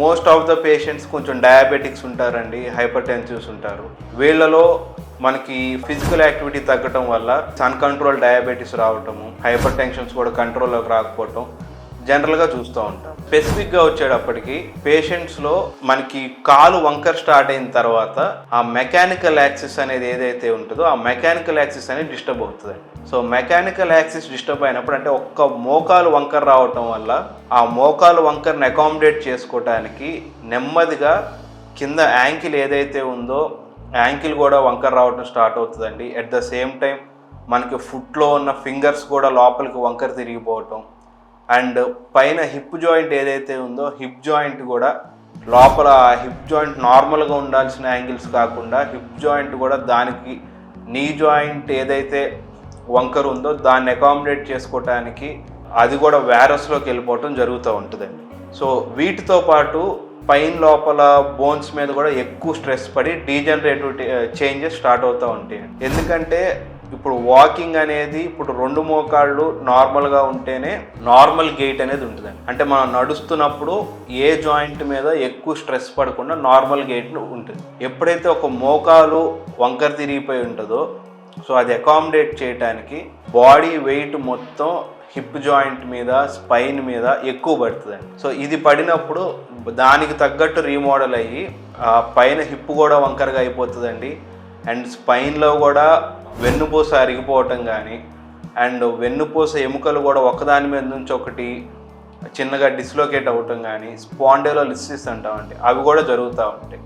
Most of the patients కొంచెం diabetics ఉంటారండి, hyper టెన్సివ్స్ ఉంటారు. వీళ్ళలో మనకి ఫిజికల్ యాక్టివిటీ తగ్గటం వల్ల అన్కంట్రోల్ డయాబెటీస్ రావటము, హైపర్ టెన్షన్స్ కూడా కంట్రోల్లోకి రాకపోవటం జనరల్గా చూస్తూ ఉంటాం. స్పెసిఫిక్గా వచ్చేటప్పటికి పేషెంట్స్లో మనకి కాలు వంకర్ స్టార్ట్ అయిన తర్వాత ఆ మెకానికల్ యాక్సిస్ అనేది ఏదైతే ఉంటుందో ఆ మెకానికల్ యాక్సిస్ అనేది డిస్టర్బ్ అవుతుంది. సో మెకానికల్ యాక్సిస్ డిస్టర్బ్ అయినప్పుడు అంటే ఒక్క మోకాలు వంకర్ రావటం వల్ల ఆ మోకాలు వంకర్ని అకామిడేట్ చేసుకోవటానికి నెమ్మదిగా కింద యాంకిల్ ఏదైతే ఉందో యాంకిల్ కూడా వంకర్ రావటం స్టార్ట్ అవుతుందండి. అట్ ద సేమ్ టైం మనకి ఫుట్లో ఉన్న ఫింగర్స్ కూడా లోపలికి వంకర తిరిగిపోవటం, అండ్ పైన హిప్ జాయింట్ ఏదైతే ఉందో హిప్ జాయింట్ కూడా లోపల హిప్ జాయింట్ నార్మల్గా ఉండాల్సిన యాంగిల్స్ కాకుండా హిప్ జాయింట్ కూడా దానికి నీ జాయింట్ ఏదైతే వంకర్ ఉందో దాన్ని అకామిడేట్ చేసుకోవటానికి అది కూడా వ్యారస్లోకి వెళ్ళిపోవటం జరుగుతూ ఉంటుందండి. సో వీటితో పాటు పైన లోపల బోన్స్ మీద కూడా ఎక్కువ స్ట్రెస్ పడి డీజనరేటివ్ చేంజెస్ స్టార్ట్ అవుతూ ఉంటాయి. ఎందుకంటే ఇప్పుడు వాకింగ్ అనేది ఇప్పుడు రెండు మోకాళ్ళు నార్మల్గా ఉంటేనే నార్మల్ గెయిట్ అనేది ఉంటుందండి. అంటే మనం నడుస్తున్నప్పుడు ఏ జాయింట్ మీద ఎక్కువ స్ట్రెస్ పడకుండా నార్మల్ గెయిట్ ఉంటుంది. ఎప్పుడైతే ఒక మోకాలు వంకర తిరిగిపోయి ఉంటుందో సో అది అకామిడేట్ చేయడానికి బాడీ వెయిట్ మొత్తం హిప్ జాయింట్ మీద స్పైన్ మీద ఎక్కువ పడుతుందండి. సో ఇది పడినప్పుడు దానికి తగ్గట్టు రీమోడల్ అయ్యి పైన హిప్ కూడా వంకరగా అయిపోతుందండి. అండ్ స్పైన్లో కూడా వెన్నుపూస అరిగిపోవటం కానీ అండ్ వెన్నుపూస ఎముకలు కూడా ఒకదాని మీద నుంచి ఒకటి చిన్నగా డిస్లోకేట్ అవ్వటం కానీ స్పాండిలోలిసిస్ అంటామండి, అవి కూడా జరుగుతూ ఉంటాయి.